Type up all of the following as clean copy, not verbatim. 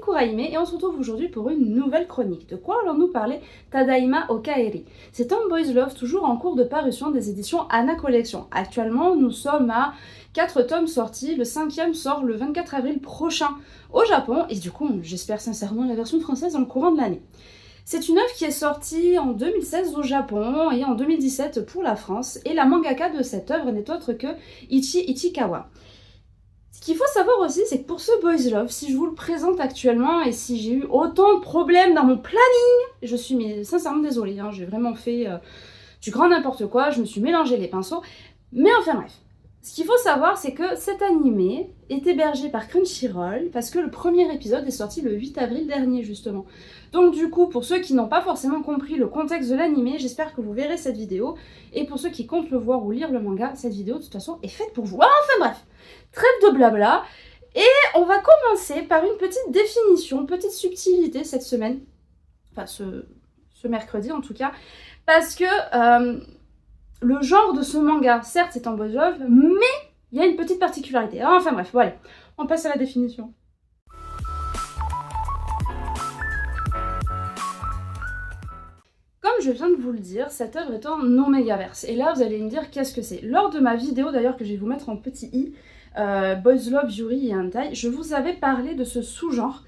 Kurahime et on se retrouve aujourd'hui pour une nouvelle chronique. De quoi allons-nous parler? Tadaima Okaeri. C'est un boys love toujours en cours de parution des éditions Anna Collection. Actuellement, nous sommes à 4 tomes sortis, le 5e sort le 24 avril prochain au Japon et du coup, j'espère sincèrement la version française dans le courant de l'année. C'est une œuvre qui est sortie en 2016 au Japon et en 2017 pour la France, et la mangaka de cette œuvre n'est autre que Ichi Ichikawa. Ce qu'il faut savoir aussi, c'est que pour ce boys love, si je vous le présente actuellement et si j'ai eu autant de problèmes dans mon planning, je suis sincèrement désolée, hein, j'ai vraiment fait du grand n'importe quoi, je me suis mélangé les pinceaux, mais enfin bref. Ce qu'il faut savoir, c'est que cet animé est hébergé par Crunchyroll parce que le premier épisode est sorti le 8 avril dernier justement. Donc du coup, pour ceux qui n'ont pas forcément compris le contexte de l'animé, j'espère que vous verrez cette vidéo. Et pour ceux qui comptent le voir ou lire le manga, cette vidéo de toute façon est faite pour vous. Enfin bref, trêve de blabla. Et on va commencer par une petite définition, petite subtilité cette semaine. Enfin ce mercredi en tout cas. Parce que... le genre de ce manga, certes c'est en boys love, mais il y a une petite particularité. Enfin bref, bon allez, on passe à la définition. Comme je viens de vous le dire, cette œuvre est en Omegaverse. Et là vous allez me dire qu'est-ce que c'est. Lors de ma vidéo d'ailleurs que je vais vous mettre en petit i, Boys Love, Yuri et Hentai, je vous avais parlé de ce sous-genre,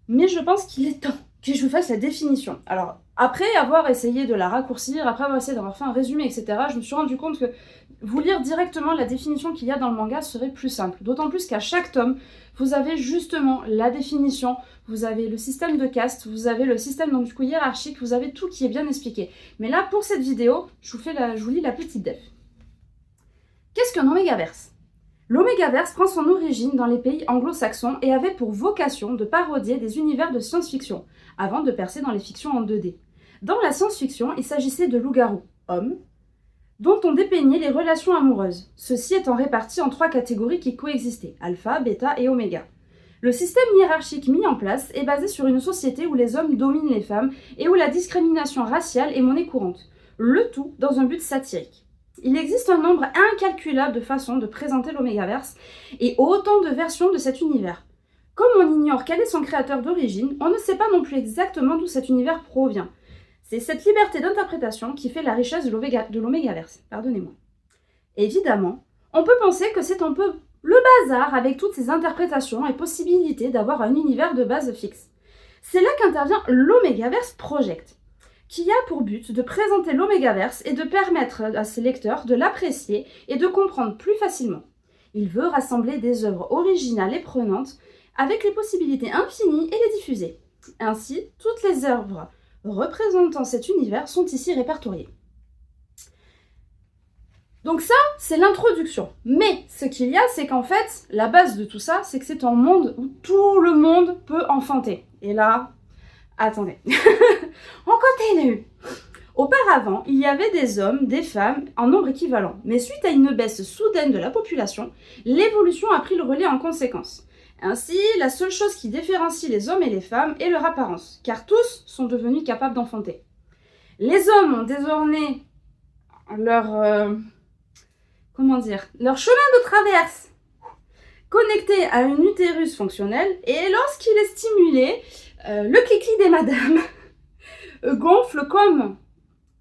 mais je pense qu'il est temps que je vous fasse la définition. Alors, après avoir essayé de la raccourcir, après avoir essayé d'avoir fait un résumé, etc., je me suis rendu compte que vous lire directement la définition qu'il y a dans le manga serait plus simple. D'autant plus qu'à chaque tome, vous avez justement la définition, vous avez le système de caste, vous avez le système donc du coup hiérarchique, vous avez tout qui est bien expliqué. Mais là, pour cette vidéo, je vous lis la petite def. Qu'est-ce qu'un Omegaverse ? L'Omegaverse prend son origine dans les pays anglo-saxons et avait pour vocation de parodier des univers de science-fiction, avant de percer dans les fictions en 2D. Dans la science-fiction, il s'agissait de loups-garous, hommes, dont on dépeignait les relations amoureuses, ceux-ci étant répartis en 3 catégories qui coexistaient, alpha, bêta et oméga. Le système hiérarchique mis en place est basé sur une société où les hommes dominent les femmes et où la discrimination raciale est monnaie courante, le tout dans un but satirique. Il existe un nombre incalculable de façons de présenter l'Omegaverse et autant de versions de cet univers. Comme on ignore quel est son créateur d'origine, on ne sait pas non plus exactement d'où cet univers provient. C'est cette liberté d'interprétation qui fait la richesse de l'Omegaverse. Pardonnez-moi. Évidemment, on peut penser que c'est un peu le bazar avec toutes ces interprétations et possibilités d'avoir un univers de base fixe. C'est là qu'intervient l'Omegaverse Project, qui a pour but de présenter l'Omegaverse et de permettre à ses lecteurs de l'apprécier et de comprendre plus facilement. Il veut rassembler des œuvres originales et prenantes avec les possibilités infinies et les diffuser. Ainsi, toutes les œuvres représentant cet univers sont ici répertoriées. Donc ça, c'est l'introduction. Mais ce qu'il y a, c'est qu'en fait, la base de tout ça, c'est que c'est un monde où tout le monde peut enfanter. Et là, attendez, on continue. Auparavant, il y avait des hommes, des femmes en nombre équivalent. Mais suite à une baisse soudaine de la population, l'évolution a pris le relais en conséquence. Ainsi, la seule chose qui différencie les hommes et les femmes est leur apparence, car tous sont devenus capables d'enfanter. Les hommes ont désormais leur chemin de traverse connecté à un utérus fonctionnel, et lorsqu'il est stimulé, le clic des madames gonfle comme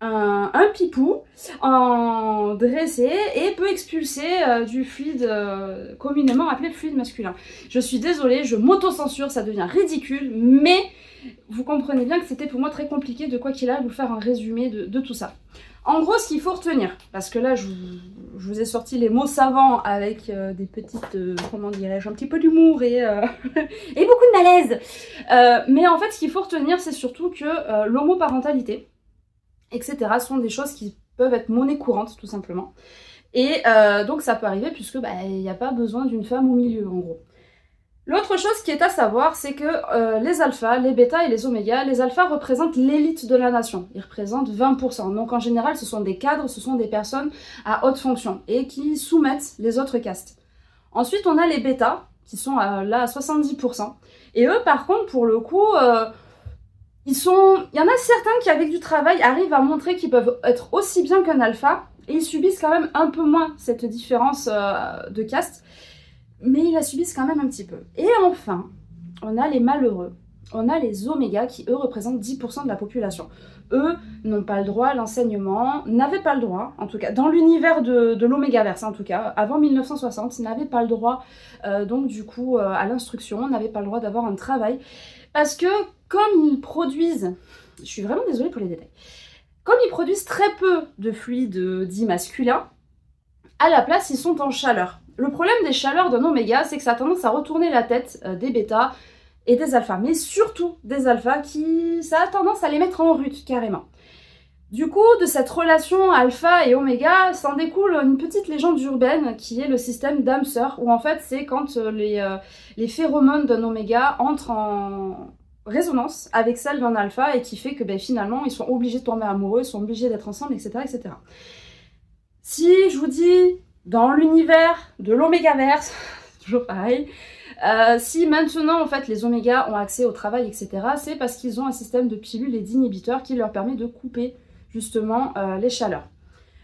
un pipou en dressé et peut expulser du fluide communément appelé fluide masculin. Je suis désolée, je m'auto-censure, ça devient ridicule, mais vous comprenez bien que c'était pour moi très compliqué de quoi qu'il arrive vous faire un résumé de tout ça. En gros, ce qu'il faut retenir, parce que là je vous ai sorti les mots savants avec des petites, comment dirais-je, un petit peu d'humour et, et beaucoup de malaise. Mais en fait, ce qu'il faut retenir, c'est surtout que l'homoparentalité, etc. sont des choses qui peuvent être monnaie courante, tout simplement. Et donc ça peut arriver puisque il n'y a pas besoin d'une femme au milieu, en gros. L'autre chose qui est à savoir, c'est que les alphas, les bêtas et les omégas, les alphas représentent l'élite de la nation. Ils représentent 20%. Donc en général, ce sont des cadres, ce sont des personnes à haute fonction et qui soumettent les autres castes. Ensuite, on a les bêtas, qui sont là à 70%. Et eux, par contre, pour le coup... il y en a certains qui, avec du travail, arrivent à montrer qu'ils peuvent être aussi bien qu'un alpha, et ils subissent quand même un peu moins cette différence de caste, mais ils la subissent quand même un petit peu. Et enfin, on a les malheureux, on a les omégas qui, eux, représentent 10% de la population. Eux n'ont pas le droit à l'enseignement, n'avaient pas le droit, en tout cas, dans l'univers de l'omégaverse, en tout cas, avant 1960, ils n'avaient pas le droit, donc du coup, à l'instruction, n'avaient pas le droit d'avoir un travail, parce que, comme ils produisent, je suis vraiment désolée pour les détails, comme ils produisent très peu de fluides dits masculins, à la place, ils sont en chaleur. Le problème des chaleurs d'un oméga, c'est que ça a tendance à retourner la tête des bêtas et des alphas, mais surtout des alphas ça a tendance à les mettre en rut, carrément. Du coup, de cette relation alpha et oméga, s'en découle une petite légende urbaine qui est le système d'âme-sœur, où en fait, c'est quand les phéromones d'un oméga entrent en résonance avec celle d'un alpha et qui fait que finalement, ils sont obligés de tomber amoureux, ils sont obligés d'être ensemble, etc., etc. Si je vous dis, dans l'univers de l'omégaverse, toujours pareil, si maintenant en fait les omégas ont accès au travail, etc., c'est parce qu'ils ont un système de pilules et d'inhibiteurs qui leur permet de couper justement les chaleurs.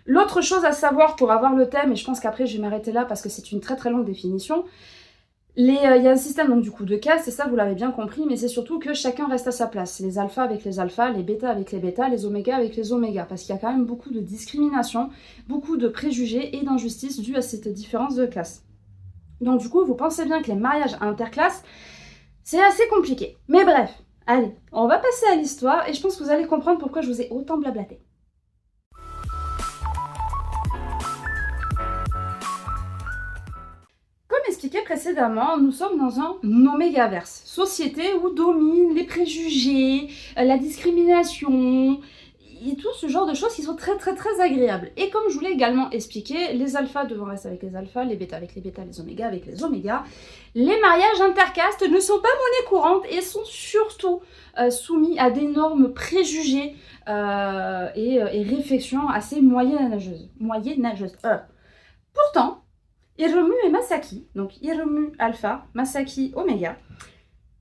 L'autre chose à savoir pour avoir le thème, et je pense qu'après je vais m'arrêter là parce que c'est une très très longue définition, il y a un système donc du coup de castes, et ça vous l'avez bien compris, mais c'est surtout que chacun reste à sa place. Les alphas avec les alphas, les bêtas avec les bêtas, les omégas avec les omégas, parce qu'il y a quand même beaucoup de discrimination, beaucoup de préjugés et d'injustices dues à cette différence de classe. Donc du coup, vous pensez bien que les mariages interclasses, c'est assez compliqué. Mais bref, allez, on va passer à l'histoire, et je pense que vous allez comprendre pourquoi je vous ai autant blablaté. Expliqué précédemment, nous sommes dans un omégaverse, société où dominent les préjugés, la discrimination et tout ce genre de choses qui sont très très très agréables. Et comme je vous l'ai également expliqué, les alphas devront rester avec les alphas, les bêtas avec les bêtas, les omégas avec les omégas. Les mariages intercastes ne sont pas monnaie courante et sont surtout soumis à d'énormes préjugés et réflexions assez moyenâgeuses. Pourtant, Hiromu et Masaki, donc Hiromu alpha, Masaki oméga,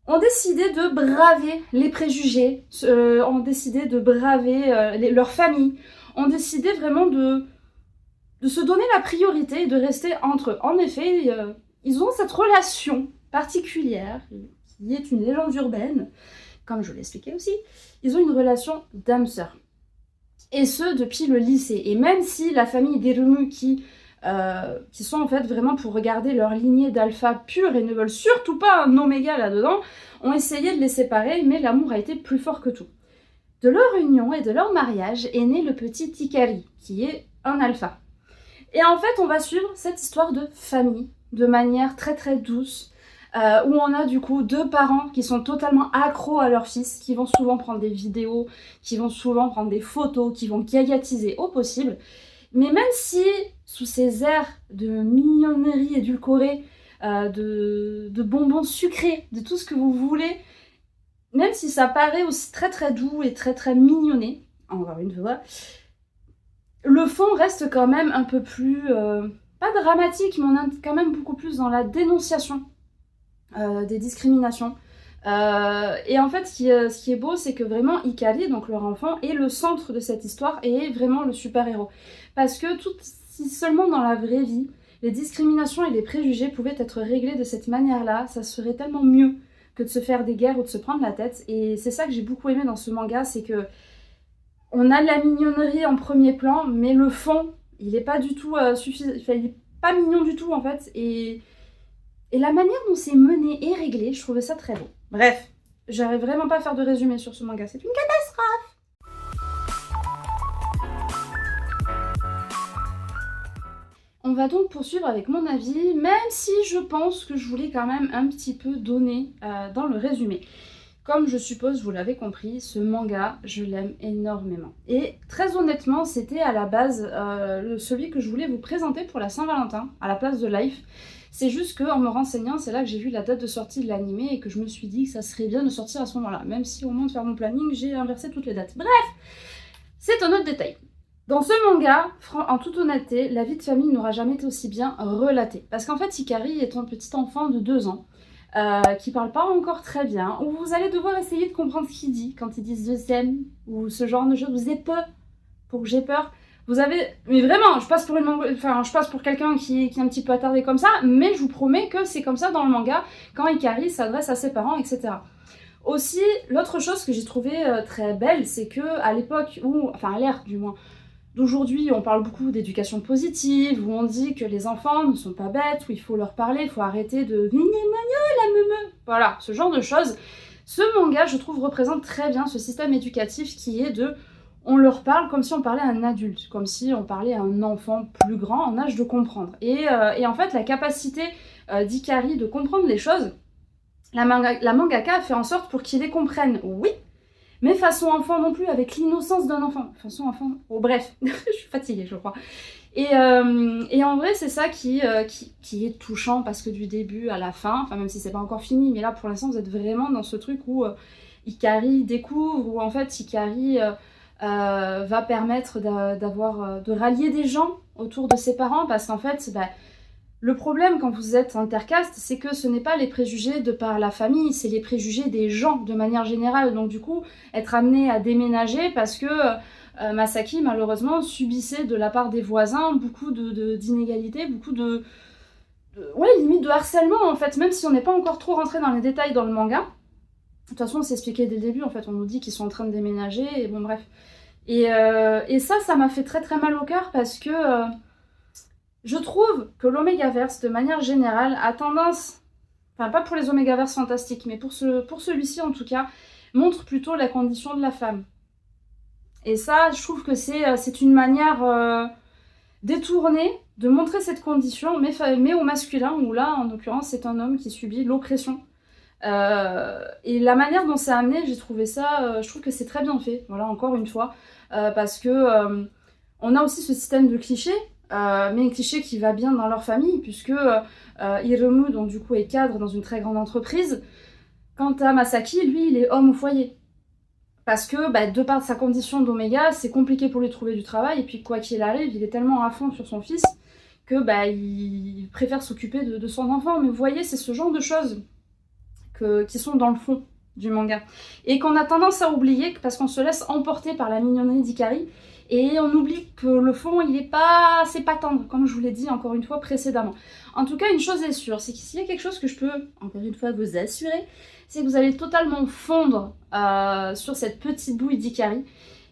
ont décidé de braver les préjugés, ont décidé de braver leur famille, ont décidé vraiment de se donner la priorité et de rester entre eux. En effet, ils ont cette relation particulière, qui est une légende urbaine, comme je l'ai expliqué aussi, ils ont une relation d'âme-sœur. Et ce, depuis le lycée. Et même si la famille d'Hiromu qui sont en fait vraiment pour regarder leur lignée d'alpha pure et ne veulent surtout pas un oméga là-dedans, ont essayé de les séparer, mais l'amour a été plus fort que tout. De leur union et de leur mariage est né le petit Hikari, qui est un alpha. Et en fait, on va suivre cette histoire de famille, de manière très très douce, où on a du coup deux parents qui sont totalement accros à leur fils, qui vont souvent prendre des vidéos, qui vont souvent prendre des photos, qui vont gaillatiser au possible. Mais même si, sous ces airs de mignonnerie édulcorée, de bonbons sucrés, de tout ce que vous voulez, même si ça paraît aussi très très doux et très très mignonné, encore une fois, le fond reste quand même un peu plus, pas dramatique, mais on est quand même beaucoup plus dans la dénonciation des discriminations. Et en fait, ce qui est beau, c'est que vraiment Hikari, donc leur enfant, est le centre de cette histoire et est vraiment le super-héros. Parce que si seulement dans la vraie vie, les discriminations et les préjugés pouvaient être réglés de cette manière-là, ça serait tellement mieux que de se faire des guerres ou de se prendre la tête. Et c'est ça que j'ai beaucoup aimé dans ce manga, c'est que on a de la mignonnerie en premier plan, mais le fond, il est pas du tout suffisant, il est pas mignon du tout en fait. Et la manière dont c'est mené et réglé, je trouvais ça très beau. Bref, j'arrive vraiment pas à faire de résumé sur ce manga, c'est une catastrophe. On va donc poursuivre avec mon avis, même si je pense que je voulais quand même un petit peu donner dans le résumé. Comme je suppose vous l'avez compris, ce manga, je l'aime énormément. Et très honnêtement, c'était à la base celui que je voulais vous présenter pour la Saint-Valentin, à la place de Life. C'est juste qu'en me renseignant, c'est là que j'ai vu la date de sortie de l'animé et que je me suis dit que ça serait bien de sortir à ce moment-là. Même si au moment de faire mon planning, j'ai inversé toutes les dates. Bref, c'est un autre détail. Dans ce manga, en toute honnêteté, la vie de famille n'aura jamais été aussi bien relatée. Parce qu'en fait, Hikari est un petit enfant de 2 ans, qui parle pas encore très bien, où vous allez devoir essayer de comprendre ce qu'il dit quand ils disent « je t'aime » ou ce genre de choses. Vous avez peur pour que j'ai peur. Vous avez... Mais vraiment, je passe pour quelqu'un qui est un petit peu attardé comme ça, mais je vous promets que c'est comme ça dans le manga, quand Hikari s'adresse à ses parents, etc. Aussi, l'autre chose que j'ai trouvé très belle, c'est que à l'époque où... Enfin, à l'ère du moins... D'aujourd'hui, on parle beaucoup d'éducation positive, où on dit que les enfants ne sont pas bêtes, où il faut leur parler, il faut arrêter de... Voilà, ce genre de choses. Ce manga, je trouve, représente très bien ce système éducatif qui est de... On leur parle comme si on parlait à un adulte, comme si on parlait à un enfant plus grand, en âge de comprendre. Et en fait, la capacité d'Hikari de comprendre les choses, la mangaka a fait en sorte pour qu'il les comprenne, oui, mais façon enfant non plus, avec l'innocence d'un enfant. Façon enfant... Oh, bref, je suis fatiguée, je crois. Et en vrai, c'est ça qui est touchant, parce que du début à la fin, enfin même si c'est pas encore fini, mais là, pour l'instant, vous êtes vraiment dans ce truc où Hikari découvre, où en fait, Hikari va permettre de rallier des gens autour de ses parents, parce qu'en fait, le problème quand vous êtes intercaste, c'est que ce n'est pas les préjugés de par la famille, c'est les préjugés des gens de manière générale. Donc du coup, être amené à déménager parce que Masaki, malheureusement, subissait de la part des voisins beaucoup d'inégalités, beaucoup ouais, limite de harcèlement en fait, même si on n'est pas encore trop rentré dans les détails dans le manga. De toute façon, c'est expliqué dès le début, en fait, on nous dit qu'ils sont en train de déménager, et bon bref. Et ça m'a fait très très mal au cœur, parce que... je trouve que l'Omégaverse, de manière générale, a tendance, enfin pas pour les Omégaverses fantastiques, mais pour celui-ci en tout cas, montre plutôt la condition de la femme. Et ça, je trouve que c'est une manière détournée de montrer cette condition, mais au masculin, où là, en l'occurrence, c'est un homme qui subit l'oppression. Et la manière dont c'est amené, j'ai trouvé ça, je trouve que c'est très bien fait, voilà, encore une fois, parce que on a aussi ce système de clichés, mais un cliché qui va bien dans leur famille, puisque Hiromu, donc du coup, est cadre dans une très grande entreprise. Quant à Masaki, lui, il est homme au foyer. Parce que, de par sa condition d'Oméga, c'est compliqué pour lui de trouver du travail, et puis quoi qu'il arrive, il est tellement à fond sur son fils que il préfère s'occuper de son enfant. Mais vous voyez, c'est ce genre de choses qui sont dans le fond du manga. Et qu'on a tendance à oublier, parce qu'on se laisse emporter par la mignonnerie d'Hikari, et on oublie que le fond, c'est pas tendre, comme je vous l'ai dit encore une fois précédemment. En tout cas, une chose est sûre, c'est qu'il y a quelque chose que je peux, encore une fois, vous assurer, c'est que vous allez totalement fondre sur cette petite bouille d'Hikari.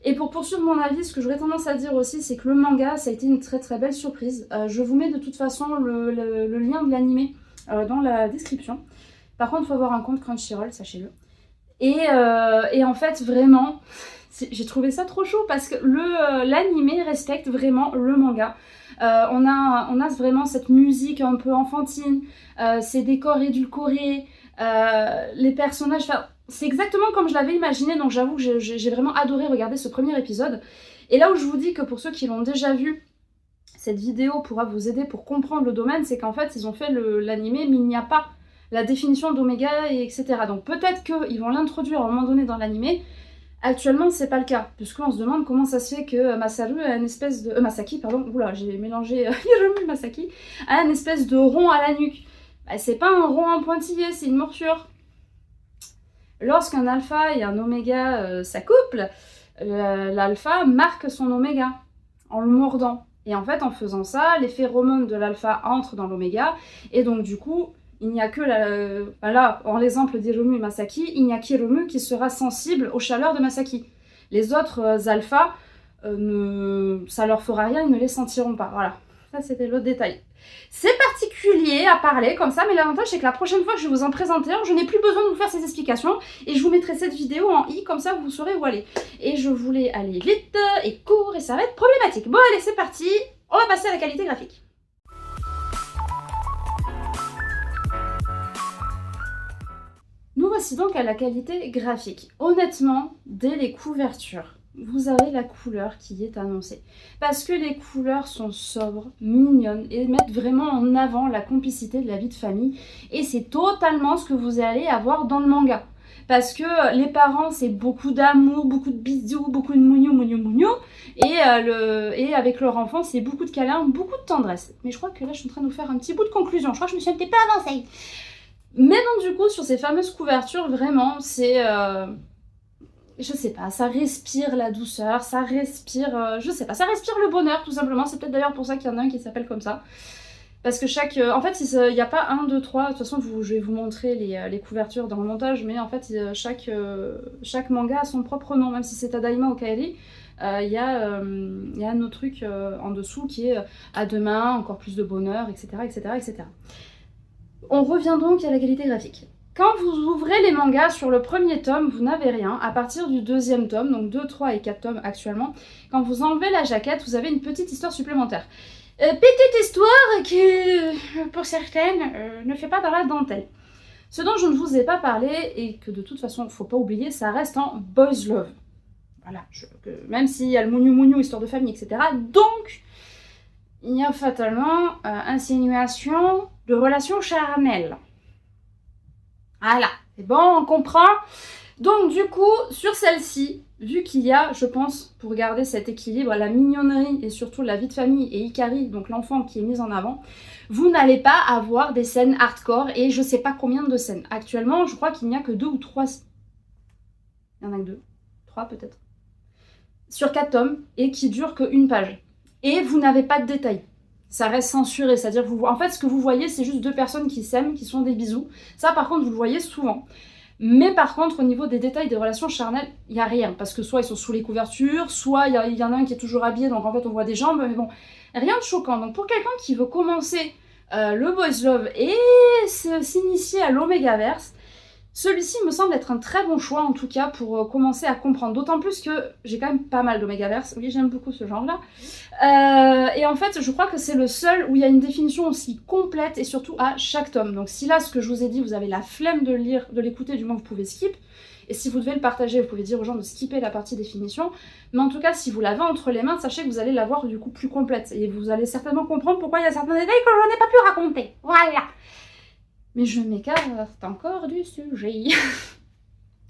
Et pour poursuivre mon avis, ce que j'aurais tendance à dire aussi, c'est que le manga, ça a été une très très belle surprise. Je vous mets de toute façon le lien de l'animé dans la description. Par contre, il faut avoir un compte Crunchyroll, sachez-le. Et en fait, vraiment... j'ai trouvé ça trop chaud parce que l'animé respecte vraiment le manga. On a vraiment cette musique un peu enfantine, ces décors édulcorés, les personnages... C'est exactement comme je l'avais imaginé, donc j'avoue que j'ai vraiment adoré regarder ce premier épisode. Et là où je vous dis que pour ceux qui l'ont déjà vu, cette vidéo pourra vous aider pour comprendre le domaine, c'est qu'en fait, ils ont fait l'animé, mais il n'y a pas la définition d'oméga, etc. Donc peut-être qu'ils vont l'introduire à un moment donné dans l'animé. Actuellement, c'est pas le cas, puisqu'on se demande comment ça se fait que Masaru a une espèce de... Masaki, pardon, oula, j'ai mélangé Hiromu et Masaki, a une espèce de rond à la nuque. C'est pas un rond en pointillé, c'est une morsure. Lorsqu'un alpha et un oméga s'accouplent, l'alpha marque son oméga en le mordant. Et en fait, en faisant ça, les phéromones de l'alpha entrent dans l'oméga, et donc du coup... il n'y a que là, en l'exemple d'Hiromu et Masaki, il n'y a qu'Hiromu qui sera sensible aux chaleurs de Masaki. Les autres alphas, ça leur fera rien, ils ne les sentiront pas. Voilà, ça c'était l'autre détail. C'est particulier à parler comme ça, mais l'avantage c'est que la prochaine fois que je vais vous en présenter un, je n'ai plus besoin de vous faire ces explications, et je vous mettrai cette vidéo en i, comme ça vous saurez où aller. Et je voulais aller vite et court, et ça va être problématique. Bon allez, c'est parti, on va passer à la qualité graphique. Nous voici donc à la qualité graphique. Honnêtement, dès les couvertures, vous avez la couleur qui est annoncée. Parce que les couleurs sont sobres, mignonnes et mettent vraiment en avant la complicité de la vie de famille. Et c'est totalement ce que vous allez avoir dans le manga. Parce que les parents, c'est beaucoup d'amour, beaucoup de bisous, beaucoup de mougnou. Et avec leur enfant, c'est beaucoup de câlins, beaucoup de tendresse. Mais je crois que là, je suis en train de vous faire un petit bout de conclusion. Je crois que je me suis un petit peu avancée. Mais donc du coup, sur ces fameuses couvertures, vraiment, c'est je sais pas, ça respire la douceur, ça respire, je sais pas, ça respire le bonheur tout simplement. C'est peut-être d'ailleurs pour ça qu'il y en a un qui s'appelle comme ça. Parce que en fait, il n'y a pas 1, 2, 3, de toute façon je vais vous montrer les couvertures dans le montage, mais en fait chaque manga a son propre nom, même si c'est Tadaima ou Kaeri, il y a un autre truc en dessous qui est à demain, encore plus de bonheur, etc., etc., etc. On revient donc à la qualité graphique. Quand vous ouvrez les mangas sur le premier tome, vous n'avez rien. À partir du deuxième tome, donc 2, 3 et 4 tomes actuellement, quand vous enlevez la jaquette, vous avez une petite histoire supplémentaire. Petite histoire qui, pour certaines, ne fait pas dans la dentelle. Ce dont je ne vous ai pas parlé, et que de toute façon, il ne faut pas oublier, ça reste en boys love. Voilà, même s'il y a le mougnou, histoire de famille, etc. Donc, il y a fatalement insinuation de relations charnelles. Voilà, c'est bon, on comprend. Donc du coup, sur celle-ci, vu qu'il y a, je pense, pour garder cet équilibre, la mignonnerie et surtout la vie de famille et Hikari, donc l'enfant qui est mis en avant, vous n'allez pas avoir des scènes hardcore et je sais pas combien de scènes. Actuellement, je crois qu'il n'y a que 2 ou 3... Il y en a que 2, 3 peut-être. Sur 4 tomes et qui durent que 1 page. Et vous n'avez pas de détails. Ça reste censuré, c'est-à-dire en fait ce que vous voyez c'est juste 2 personnes qui s'aiment, qui sont des bisous. Ça par contre vous le voyez souvent. Mais par contre au niveau des détails des relations charnelles, il n'y a rien. Parce que soit ils sont sous les couvertures, soit il y en a un qui est toujours habillé, donc en fait on voit des jambes, mais bon, rien de choquant. Donc pour quelqu'un qui veut commencer le boys love et s'initier à l'Omegaverse, celui-ci me semble être un très bon choix en tout cas pour commencer à comprendre, d'autant plus que j'ai quand même pas mal d'Omegaverse, oui j'aime beaucoup ce genre là, et en fait je crois que c'est le seul où il y a une définition aussi complète et surtout à chaque tome. Donc si là ce que je vous ai dit vous avez la flemme de le lire, de l'écouter, du moins vous pouvez skip, et si vous devez le partager vous pouvez dire aux gens de skipper la partie définition, mais en tout cas si vous l'avez entre les mains, sachez que vous allez l'avoir du coup plus complète, et vous allez certainement comprendre pourquoi il y a certains détails que je n'ai pas pu raconter, voilà. Mais je m'écarte encore du sujet.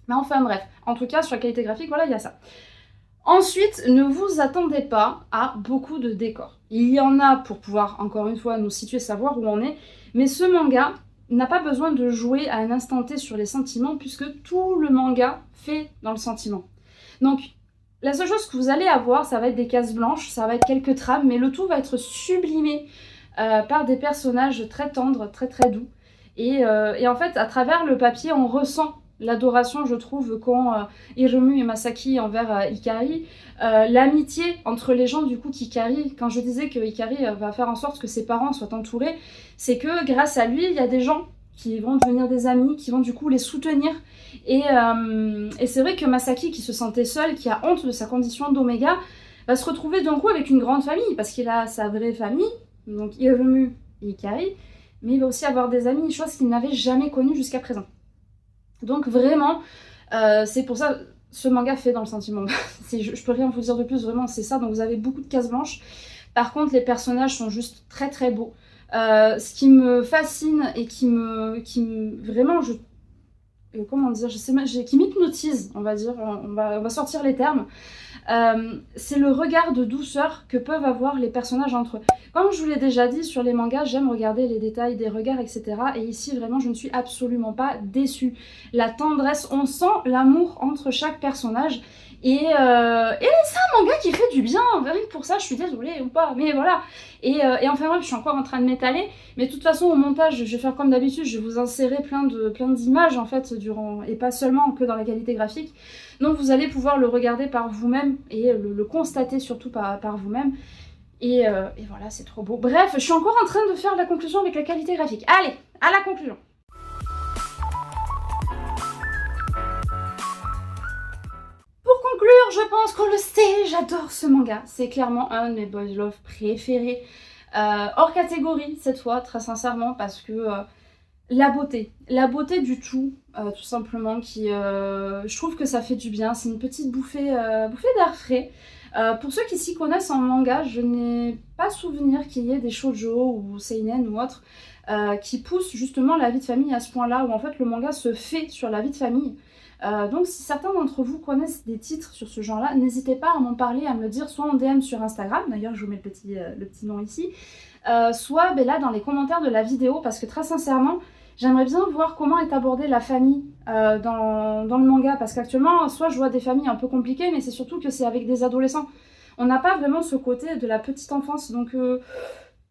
Mais enfin bref, en tout cas sur la qualité graphique, voilà, il y a ça. Ensuite, ne vous attendez pas à beaucoup de décors. Il y en a pour pouvoir, encore une fois, nous situer, savoir où on est, mais ce manga n'a pas besoin de jouer à un instant T sur les sentiments, puisque tout le manga fait dans le sentiment. Donc, la seule chose que vous allez avoir, ça va être des cases blanches, ça va être quelques trames, mais le tout va être sublimé par des personnages très tendres, très très doux. Et en fait, à travers le papier, on ressent l'adoration, je trouve, qu'ont Hiromu et Masaki envers Hikari. L'amitié entre les gens, du coup, qu'Hikari... Quand je disais que Hikari va faire en sorte que ses parents soient entourés, c'est que grâce à lui, il y a des gens qui vont devenir des amis, qui vont du coup les soutenir. Et c'est vrai que Masaki, qui se sentait seul, qui a honte de sa condition d'Oméga, va se retrouver d'un coup avec une grande famille, parce qu'il a sa vraie famille, donc Hiromu et Hikari, mais il va aussi avoir des amis, chose qu'il n'avait jamais connue jusqu'à présent. Donc vraiment, c'est pour ça, ce manga fait dans le sentiment. Je peux rien vous dire de plus, vraiment c'est ça, donc vous avez beaucoup de cases blanches. Par contre, les personnages sont juste très très beaux. Ce qui me fascine et qui me vraiment, comment dire, je sais même, qui m'hypnotise, on va dire, on va sortir les termes, c'est le regard de douceur que peuvent avoir les personnages entre eux. Comme je vous l'ai déjà dit, sur les mangas, j'aime regarder les détails des regards, etc. Et ici, vraiment, je ne suis absolument pas déçue. La tendresse, on sent l'amour entre chaque personnage. Et c'est un manga qui fait du bien, rien que pour ça, je suis désolée ou pas, mais voilà. Et enfin bref, je suis encore en train de m'étaler, mais de toute façon au montage, je vais faire comme d'habitude, je vais vous insérer plein d'images en fait, et pas seulement que dans la qualité graphique. Donc vous allez pouvoir le regarder par vous-même et le constater surtout par vous-même. Et voilà, c'est trop beau. Bref, je suis encore en train de faire la conclusion avec la qualité graphique. Allez, à la conclusion. Je pense qu'on le sait, j'adore ce manga. C'est clairement un de mes boys love préférés. Hors catégorie cette fois, très sincèrement, parce que la beauté du tout simplement, je trouve que ça fait du bien. C'est une petite bouffée d'air frais. Pour ceux qui s'y connaissent en manga, je n'ai pas souvenir qu'il y ait des shoujo ou seinen ou autres qui poussent justement la vie de famille à ce point-là, où en fait le manga se fait sur la vie de famille. Donc si certains d'entre vous connaissent des titres sur ce genre-là, n'hésitez pas à m'en parler, à me le dire, soit en DM sur Instagram, d'ailleurs je vous mets le petit nom ici, soit là dans les commentaires de la vidéo, parce que très sincèrement, J'aimerais bien voir comment est abordée la famille dans le manga, parce qu'actuellement, soit je vois des familles un peu compliquées, mais c'est surtout que c'est avec des adolescents. On n'a pas vraiment ce côté de la petite enfance, donc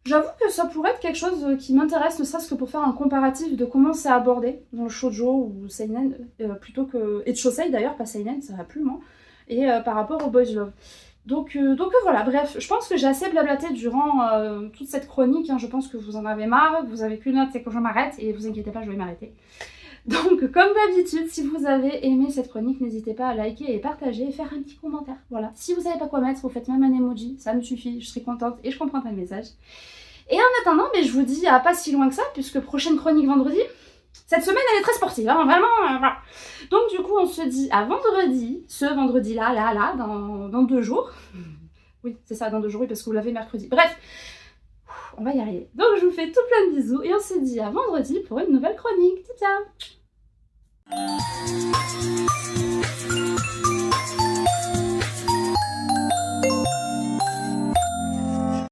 j'avoue que ça pourrait être quelque chose qui m'intéresse, ne serait-ce que pour faire un comparatif de comment c'est abordé dans le shoujo ou seinen, plutôt que... et de shosei d'ailleurs, pas seinen, ça va plus moi, et par rapport au boys love. Donc voilà, bref, je pense que j'ai assez blablaté durant toute cette chronique, hein. Je pense que vous en avez marre, que vous avez qu'une note, c'est que je m'arrête, et vous inquiétez pas, je vais m'arrêter. Donc comme d'habitude, si vous avez aimé cette chronique, n'hésitez pas à liker et partager et faire un petit commentaire, voilà. Si vous savez pas quoi mettre, vous faites même un emoji, ça me suffit, je serai contente et je comprendrai le message. Et en attendant, mais je vous dis à pas si loin que ça, puisque prochaine chronique vendredi. Cette semaine, elle est très sportive, hein, vraiment, voilà. Donc du coup, on se dit à vendredi, ce vendredi-là, dans 2 jours. Oui, c'est ça, dans 2 jours, oui, parce que vous l'avez mercredi. Bref, on va y arriver. Donc je vous fais tout plein de bisous, et on se dit à vendredi pour une nouvelle chronique. Ciao, ciao.